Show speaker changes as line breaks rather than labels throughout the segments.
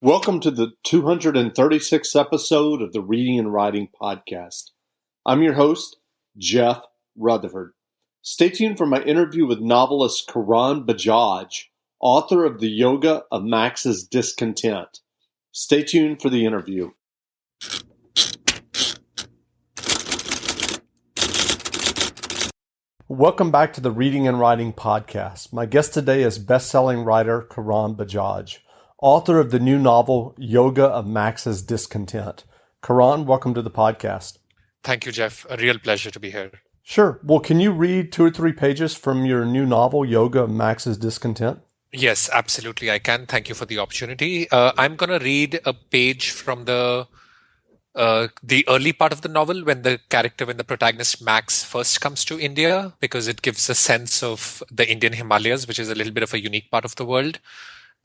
Welcome to the 236th episode of the Reading and Writing Podcast. I'm your host, Jeff Rutherford. Stay tuned for my interview with novelist Karan Bajaj, author of The Yoga of Max's Discontent. Stay tuned for the interview. Welcome back to the Reading and Writing Podcast. My guest today is best-selling writer Karan Bajaj, author of the new novel, Yoga of Max's Discontent. Karan, welcome to the podcast.
Thank you, Jeff. A real pleasure to be here.
Sure. Well, can you read 2 or 3 pages from your new novel, Yoga of Max's Discontent?
Yes, absolutely, I can. Thank you for the opportunity. I'm going to read a page from the early part of the novel when the protagonist Max first comes to India, because it gives a sense of the Indian Himalayas, which is a little bit of a unique part of the world.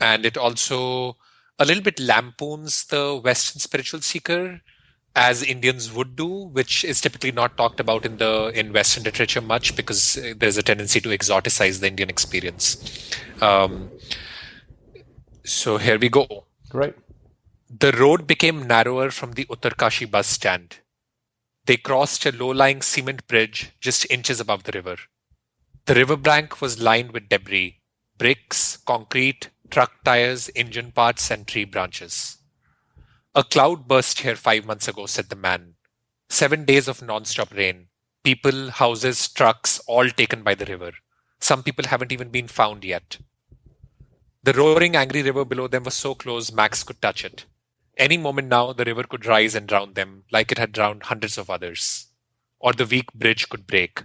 And it also a little bit lampoons the Western spiritual seeker, as Indians would do, which is typically not talked about in Western literature much, because there's a tendency to exoticize the Indian experience. So here we go.
Great.
The road became narrower from the Uttarkashi bus stand. They crossed a low-lying cement bridge just inches above the river. The riverbank was lined with debris, bricks, concrete, truck tires, engine parts, and tree branches. A cloud burst here 5 months ago, said the man. 7 days of non-stop rain. People, houses, trucks, all taken by the river. Some people haven't even been found yet. The roaring, angry river below them was so close Max could touch it. Any moment now, the river could rise and drown them, like it had drowned hundreds of others. Or the weak bridge could break.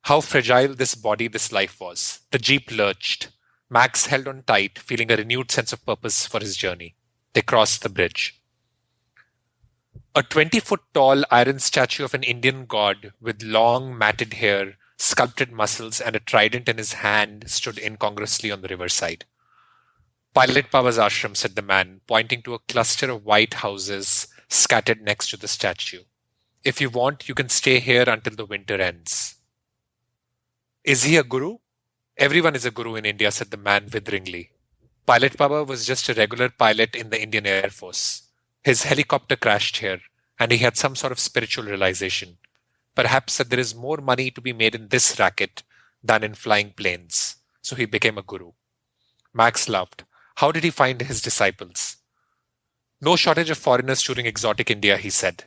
How fragile this body, this life was. The jeep lurched. Max held on tight, feeling a renewed sense of purpose for his journey. They crossed the bridge. A 20-foot-tall iron statue of an Indian god with long, matted hair, sculpted muscles, and a trident in his hand stood incongruously on the riverside. Pilot Baba's ashram, said the man, pointing to a cluster of white houses scattered next to the statue. If you want, you can stay here until the winter ends. Is he a guru? Everyone is a guru in India, said the man witheringly. Pilot Baba was just a regular pilot in the Indian Air Force. His helicopter crashed here, and he had some sort of spiritual realization. Perhaps that there is more money to be made in this racket than in flying planes. So he became a guru. Max laughed. How did he find his disciples? No shortage of foreigners touring exotic India, he said.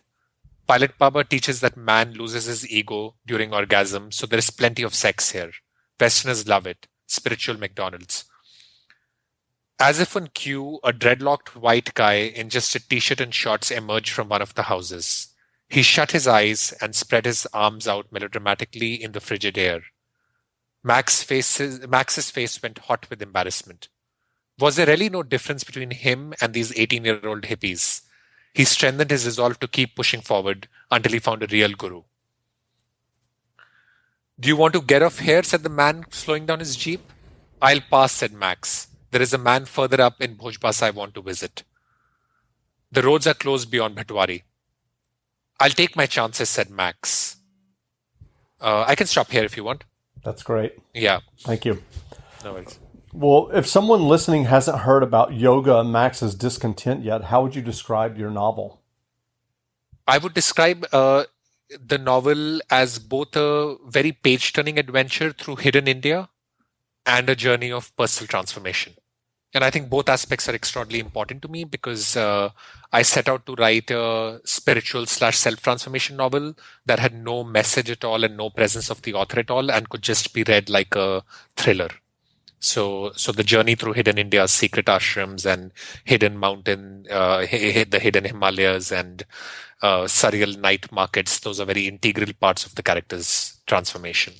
Pilot Baba teaches that man loses his ego during orgasm, so there is plenty of sex here. Westerners love it. Spiritual McDonald's. As if on cue, a dreadlocked white guy in just a t-shirt and shorts emerged from one of the houses. He shut his eyes and spread his arms out melodramatically in the frigid air. Max's face went hot with embarrassment. Was there really no difference between him and these 18-year-old hippies? He strengthened his resolve to keep pushing forward until he found a real guru. Do you want to get off here, said the man, slowing down his jeep. I'll pass, said Max. There is a man further up in Bhojbasa I want to visit. The roads are closed beyond Bhatwari. I'll take my chances, said Max. I can stop here if you want.
That's great.
Yeah.
Thank you.
No worries.
Well, if someone listening hasn't heard about Yoga of Max's Discontent yet, how would you describe your novel?
I would describe the novel as both a very page-turning adventure through hidden India and a journey of personal transformation. And I think both aspects are extraordinarily important to me, because I set out to write a spiritual / self-transformation novel that had no message at all and no presence of the author at all, and could just be read like a thriller. So the journey through hidden India's secret ashrams and hidden mountain, the hidden Himalayas and surreal night markets, those are very integral parts of the character's transformation.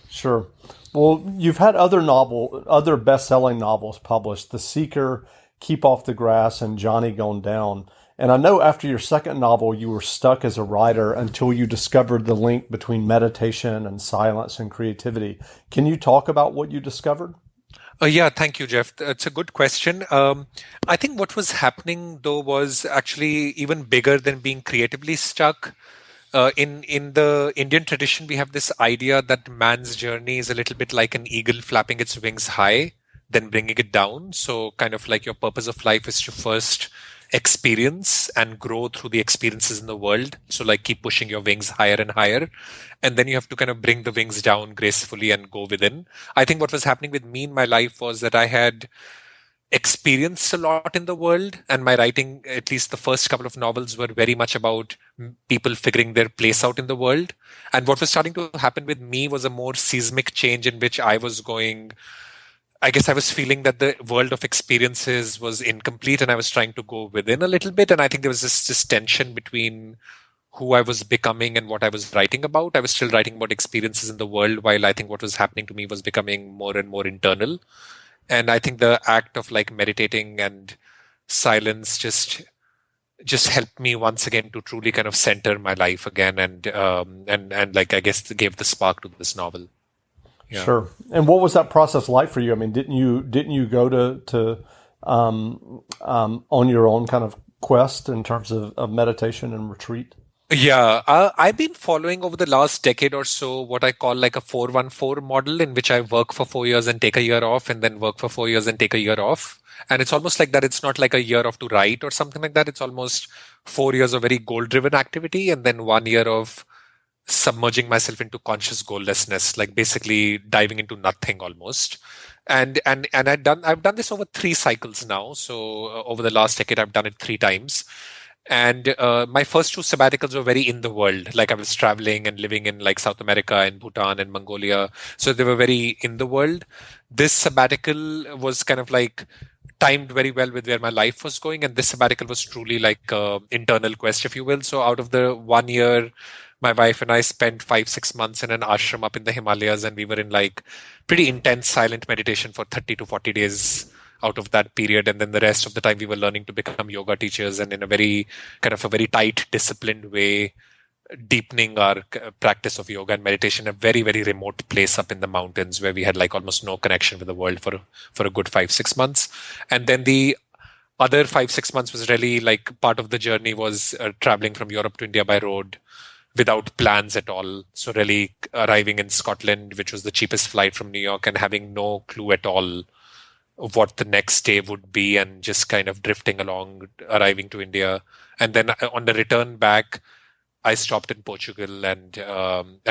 Sure. Well, you've had other best-selling novels published, The Seeker, Keep Off the Grass, and Johnny Gone Down. And I know after your second novel, you were stuck as a writer until you discovered the link between meditation and silence and creativity. Can you talk about what you discovered?
Yeah, thank you, Jeff. It's a good question. I think what was happening, though, was actually even bigger than being creatively stuck. In the Indian tradition, we have this idea that man's journey is a little bit like an eagle flapping its wings high, then bringing it down. So kind of like your purpose of life is to first experience and grow through the experiences in the world. So like keep pushing your wings higher and higher. And then you have to kind of bring the wings down gracefully and go within. I think what was happening with me in my life was that I had experienced a lot in the world, and my writing, at least the first couple of novels, were very much about people figuring their place out in the world. And what was starting to happen with me was a more seismic change in which I was going. I guess I was feeling that the world of experiences was incomplete and I was trying to go within a little bit. And I think there was this tension between who I was becoming and what I was writing about. I was still writing about experiences in the world, while I think what was happening to me was becoming more and more internal. And I think the act of like meditating and silence just helped me once again to truly kind of center my life again, and like I guess gave the spark to this novel. Yeah.
Sure. And what was that process like for you? I mean, didn't you go to on your own kind of quest in terms of meditation and retreat?
Yeah, I've been following over the last decade or so what I call like a 4-1-4 model, in which I work for 4 years and take a year off, and then work for 4 years and take a year off. And it's almost like that. It's not like a year off to write or something like that. It's almost 4 years of very goal-driven activity, and then 1 year of submerging myself into conscious goallessness, like basically diving into nothing almost. And I've done this over 3 cycles now. So over the last decade, I've done it 3 times. And my first 2 sabbaticals were very in the world. Like I was traveling and living in like South America and Bhutan and Mongolia. So they were very in the world. This sabbatical was kind of like timed very well with where my life was going. And this sabbatical was truly like internal quest, if you will. So out of the 1 year, my wife and I spent 5-6 months in an ashram up in the Himalayas, and we were in like pretty intense silent meditation for 30 to 40 days out of that period. And then the rest of the time we were learning to become yoga teachers, and in a very kind of a very tight, disciplined way, deepening our practice of yoga and meditation in a very, very remote place up in the mountains where we had like almost no connection with the world for a good 5-6 months. And then the other 5-6 months was really like part of the journey was traveling from Europe to India by road without plans at all. So really arriving in Scotland, which was the cheapest flight from New York, and having no clue at all of what the next day would be, and just kind of drifting along, arriving to India. And then on the return back, I stopped in Portugal and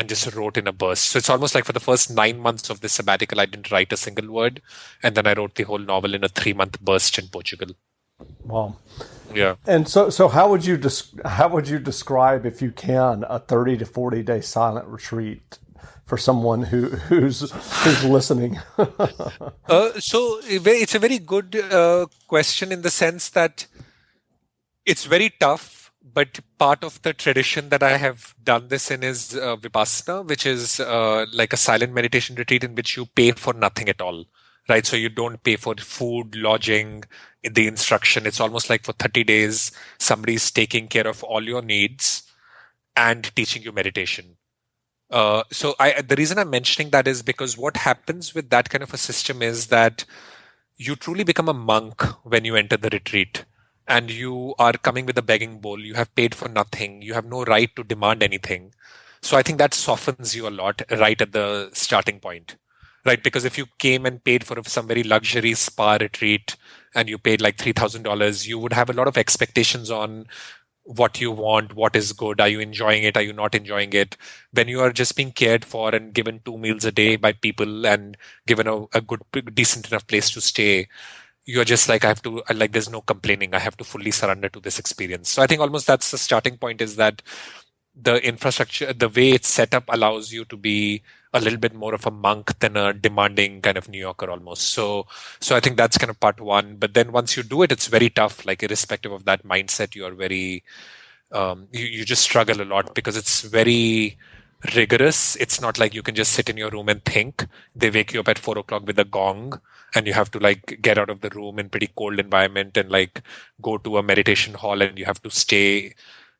just wrote in a burst. So it's almost like for the first 9 months of this sabbatical, I didn't write a single word. And then I wrote the whole novel in a 3-month burst in Portugal.
Wow.
Yeah.
And so how would you describe, if you can, a 30 to 40 day silent retreat for someone who's listening?
So it's a very good question, in the sense that it's very tough, but part of the tradition that I have done this in is Vipassana, which is like a silent meditation retreat in which you pay for nothing at all, right? So you don't pay for food, lodging, the instruction. It's almost like for 30 days, somebody's taking care of all your needs and teaching you meditation. So the reason I'm mentioning that is because what happens with that kind of a system is that you truly become a monk when you enter the retreat, and you are coming with a begging bowl. You have paid for nothing. You have no right to demand anything. So I think that softens you a lot right at the starting point, right? Because if you came and paid for some very luxury spa retreat and you paid like $3,000, you would have a lot of expectations on what you want, what is good, are you enjoying it, are you not enjoying it. When you are just being cared for and given 2 meals a day by people and given a good, decent enough place to stay, you're just like, I have to, like, there's no complaining. I have to fully surrender to this experience. So I think almost that's the starting point, is that the infrastructure, the way it's set up, allows you to be a little bit more of a monk than a demanding kind of New Yorker almost. So I think that's kind of part one. But then once you do it, it's very tough. Like irrespective of that mindset, you are very, you just struggle a lot because it's very rigorous. It's not like you can just sit in your room and think. They wake you up at 4 o'clock with a gong, and you have to like get out of the room in pretty cold environment and like go to a meditation hall, and you have to stay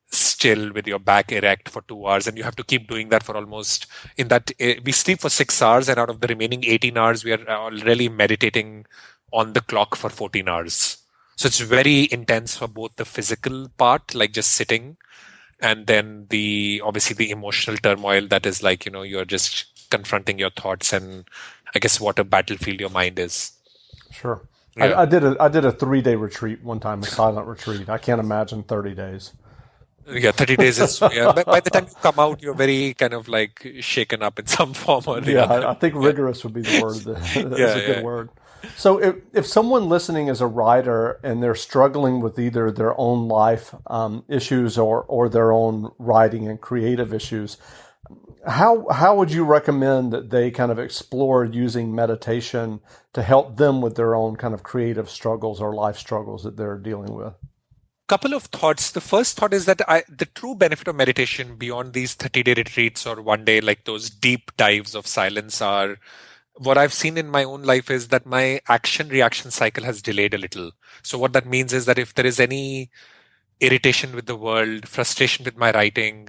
still with your back erect for 2 hours, and you have to keep doing that for almost in that we sleep for 6 hours, and out of the remaining 18 hours we are really meditating on the clock for 14 hours. So it's very intense for both the physical part, like just sitting, and then obviously the emotional turmoil that is like, you're just confronting your thoughts, and I guess what a battlefield your mind is.
Sure.
Yeah.
I did a 3-day retreat one time, a silent retreat. I can't imagine 30 days.
Yeah, 30 days is, yeah. By the time you come out, you're very kind of like shaken up in some form or the
Yeah,
other.
I think
Yeah.
rigorous would be the word. That is
Yeah,
a good
yeah.
word. So, if someone listening is a writer and they're struggling with either their own life issues or their own writing and creative issues, how would you recommend that they kind of explore using meditation to help them with their own kind of creative struggles or life struggles that they're dealing with?
Couple of thoughts. The first thought is that the true benefit of meditation beyond these 30-day retreats or one day, like those deep dives of silence, are what I've seen in my own life is that my action reaction cycle has delayed a little. So what that means is that if there is any irritation with the world, frustration with my writing,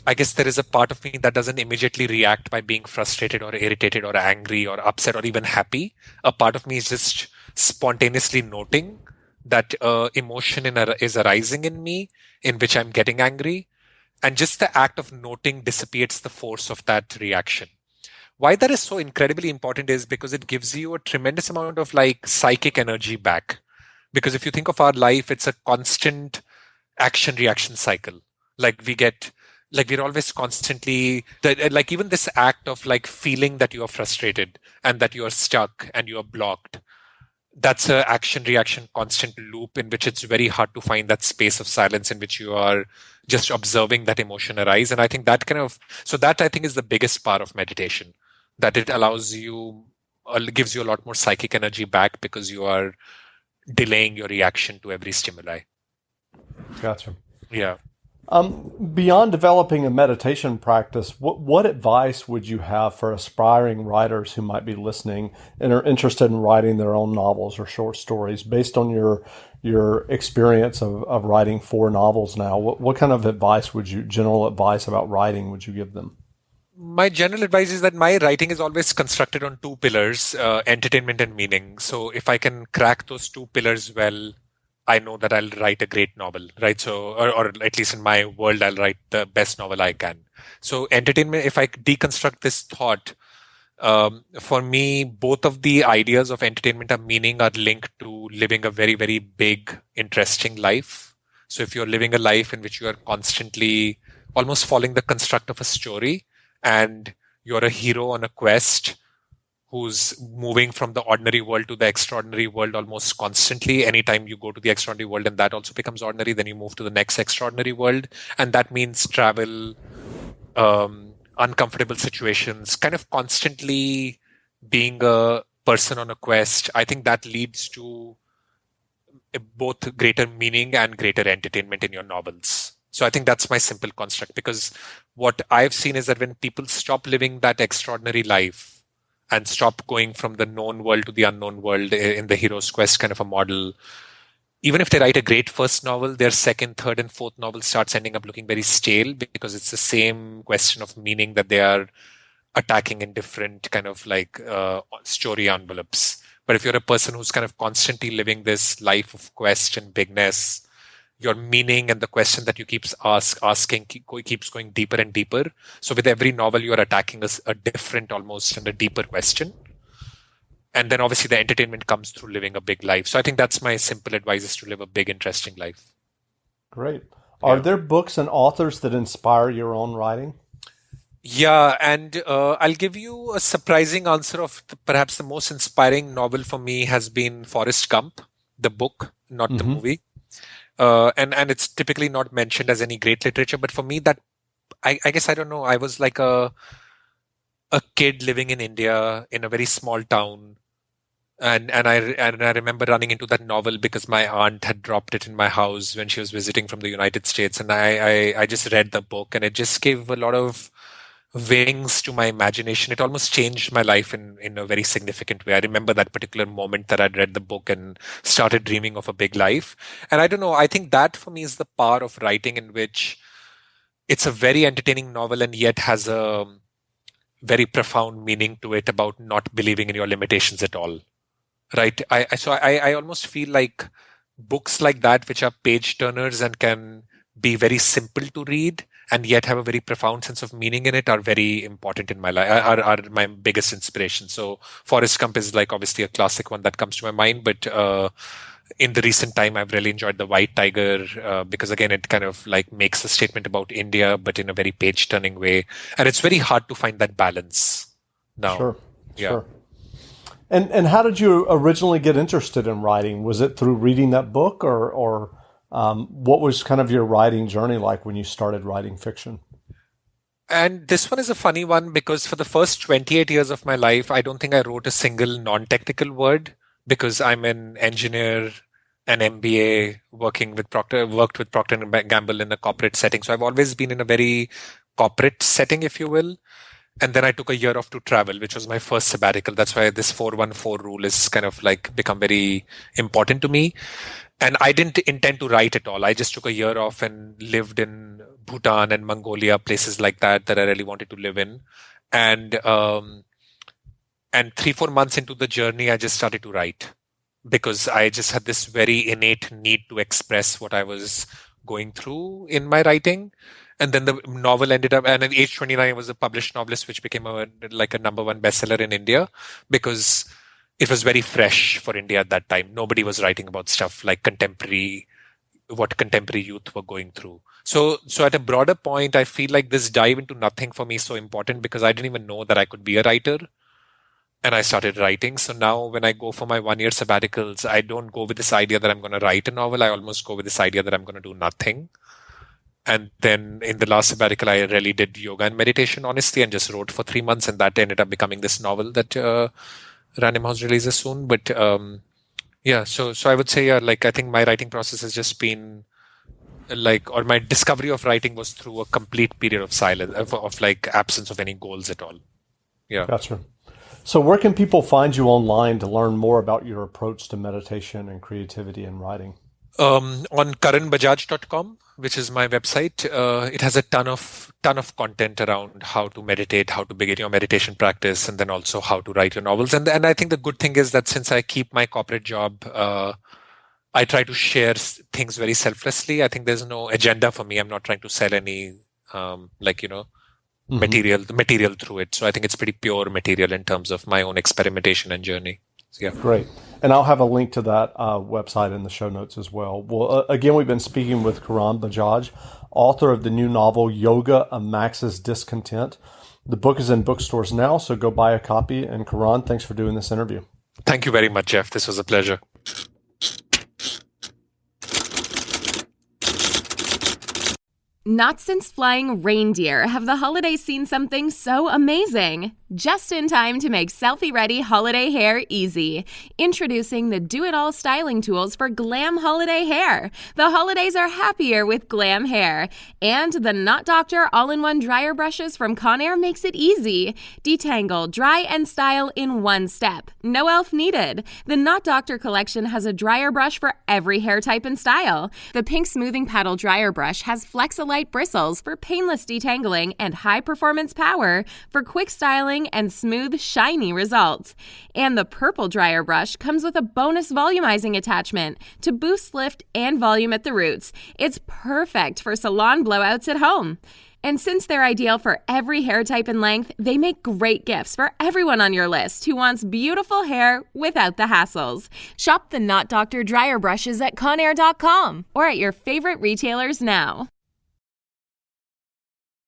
I guess there is a part of me that doesn't immediately react by being frustrated or irritated or angry or upset or even happy. A part of me is just spontaneously noting that emotion is arising in me in which I'm getting angry. And just the act of noting dissipates the force of that reaction. Why that is so incredibly important is because it gives you a tremendous amount of like psychic energy back. Because if you think of our life, it's a constant action reaction cycle. Like we get, like we're always constantly, like even this act of like feeling that you are frustrated and that you are stuck and you are blocked, that's a action reaction constant loop in which it's very hard to find that space of silence in which you are just observing that emotion arise. And I think that kind of, so that I think is the biggest part of meditation, that it allows you, gives you a lot more psychic energy back because you are delaying your reaction to every stimuli.
Gotcha.
Yeah.
Beyond developing a meditation practice, what advice would you have for aspiring writers who might be listening and are interested in writing their own novels or short stories based on your experience of writing 4 novels now? What kind of advice general advice about writing would you give them?
My general advice is that my writing is always constructed on 2 pillars, entertainment and meaning. So if I can crack those 2 pillars well, I know that I'll write a great novel, right? So, or at least in my world, I'll write the best novel I can. So entertainment, if I deconstruct this thought, for me, both of the ideas of entertainment and meaning are linked to living a very, very big, interesting life. So if you're living a life in which you are constantly almost following the construct of a story and you're a hero on a quest who's moving from the ordinary world to the extraordinary world almost constantly. Anytime you go to the extraordinary world and that also becomes ordinary, then you move to the next extraordinary world. And that means travel, uncomfortable situations, kind of constantly being a person on a quest. I think that leads to both greater meaning and greater entertainment in your novels. So I think that's my simple construct, because what I've seen is that when people stop living that extraordinary life and stop going from the known world to the unknown world in the hero's quest kind of a model, even if they write a great first novel, their second, third, and fourth novel starts ending up looking very stale because it's the same question of meaning that they are attacking in different kind of like story envelopes. But if you're a person who's kind of constantly living this life of quest and bigness, your meaning and the question that you asking keeps going deeper and deeper. So with every novel, you are attacking a different almost and a deeper question. And then obviously the entertainment comes through living a big life. So I think that's my simple advice, is to live a big, interesting life.
Great. Are there books and authors that inspire your own writing?
Yeah, and I'll give you a surprising answer of perhaps the most inspiring novel for me has been Forrest Gump, the book, not the movie. And it's typically not mentioned as any great literature, but for me, that I guess, I don't know, I was like a kid living in India in a very small town, and I remember running into that novel because my aunt had dropped it in my house when she was visiting from the United States, and I just read the book, and it just gave a lot of wings to my imagination. It almost changed my life in a very significant way. I remember that particular moment that I'd read the book and started dreaming of a big life. And I don't know, I think that for me is the power of writing, in which it's a very entertaining novel and yet has a very profound meaning to it about not believing in your limitations at all. Right? I almost feel like books like that, which are page turners and can be very simple to read and yet have a very profound sense of meaning in it are very important in my life, are my biggest inspiration. So Forrest Gump is like obviously a classic one that comes to my mind, but in the recent time, I've really enjoyed The White Tiger because again, it kind of like makes a statement about India, but in a very page-turning way. And it's very hard to find that balance now.
Sure,
Yeah.
sure. And how did you originally get interested in writing? Was it through reading that book, or what was kind of your writing journey like when you started writing fiction?
And this one is a funny one because for the first 28 years of my life, I don't think I wrote a single non-technical word because I'm an engineer, an MBA, worked with Procter and Gamble in a corporate setting. So I've always been in a very corporate setting, if you will. And then I took a year off to travel, which was my first sabbatical. That's why this 414 rule is kind of like become very important to me. And I didn't intend to write at all. I just took a year off and lived in Bhutan and Mongolia, places like that I really wanted to live in. And 3-4 months into the journey, I just started to write because I just had this very innate need to express what I was going through in my writing. And then the novel ended up, and at age 29, I was a published novelist, which became a number one bestseller in India because it was very fresh for India at that time. Nobody was writing about stuff like what contemporary youth were going through. So at a broader point, I feel like this dive into nothing for me is so important because I didn't even know that I could be a writer. And I started writing. So now when I go for my 1-year sabbaticals, I don't go with this idea that I'm going to write a novel. I almost go with this idea that I'm going to do nothing. And then in the last sabbatical, I really did yoga and meditation, honestly, and just wrote for 3 months. And that ended up becoming this novel that Random House releases soon. But so I would say, I think my writing process has just been or my discovery of writing was through a complete period of silence, of absence of any goals at all. Yeah.
Gotcha. So where can people find you online to learn more about your approach to meditation and creativity in writing?
On karanbajaj.com, which is my website. It has a ton of content around how to meditate, how to begin your meditation practice, and then also how to write your novels. And I think the good thing is that since I keep my corporate job, I try to share things very selflessly. I think there's no agenda for me. I'm not trying to sell any, material through it. So I think it's pretty pure material in terms of my own experimentation and journey. So, yeah.
Great. And I'll have a link to that website in the show notes as well. Well, again, we've been speaking with Karan Bajaj, author of the new novel, Yoga, A Max's Discontent. The book is in bookstores now, so go buy a copy. And Karan, thanks for doing this interview.
Thank you very much, Jeff. This was a pleasure.
Not since flying reindeer have the holidays seen something so amazing. Just in time to make selfie-ready holiday hair easy. Introducing the do-it-all styling tools for glam holiday hair. The holidays are happier with glam hair. And the Knot Doctor all-in-one dryer brushes from Conair makes it easy. Detangle, dry, and style in one step. No elf needed. The Knot Doctor collection has a dryer brush for every hair type and style. The pink smoothing paddle dryer brush has Flexolite bristles for painless detangling and high-performance power for quick styling and smooth, shiny results. And the purple dryer brush comes with a bonus volumizing attachment to boost lift and volume at the roots. It's perfect for salon blowouts at home. And since they're ideal for every hair type and length, they make great gifts for everyone on your list who wants beautiful hair without the hassles. Shop the Knot Doctor dryer brushes at Conair.com or at your favorite retailers now.